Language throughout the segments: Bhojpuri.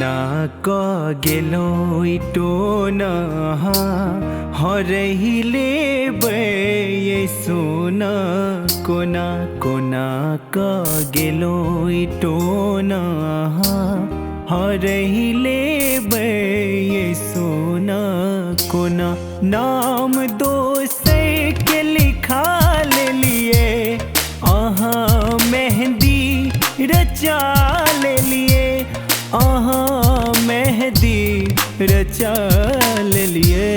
कोना क गेलो टोना हरहिले ये सोना कोना कोना क गेलो टोना हरहिले ये सोना कोना नाम दोसर के लिखा ले लिए मेहंदी रचा ले लिए मेहंदी रचा ले लिए।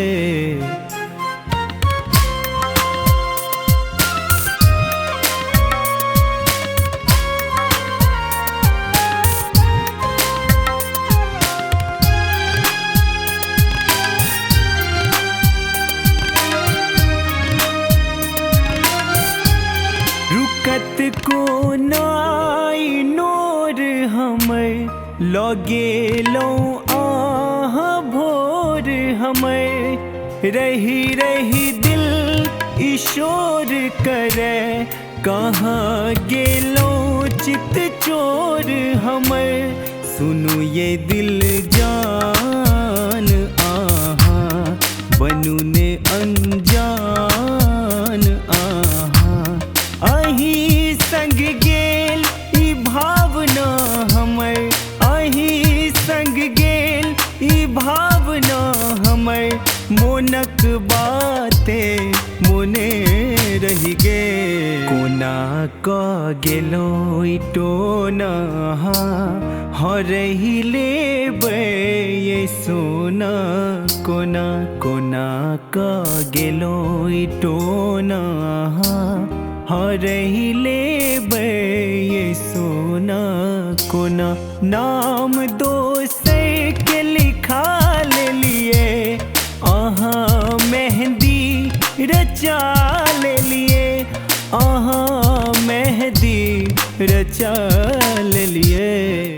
रुकत को नाई नोर हमर लगे लो भोर हमर रही रही दिल ईशोर करे कहाँ गेलो चित चोर हमर सुनु ये दिल जान बनू ने अनजान अही संग गेल ई भावना हमर अही संग गेल ई भावना हमर मोनक बाते मोने रही गे। कोना क गेलो टोना हरहिले ये सोना कोना कोना क गेलो टोना हरहिले ये सोना कोना नाम दोसर के लिखा ले लिए मेहंदी रचा ले लिए मेहंदी रचा ले लिए।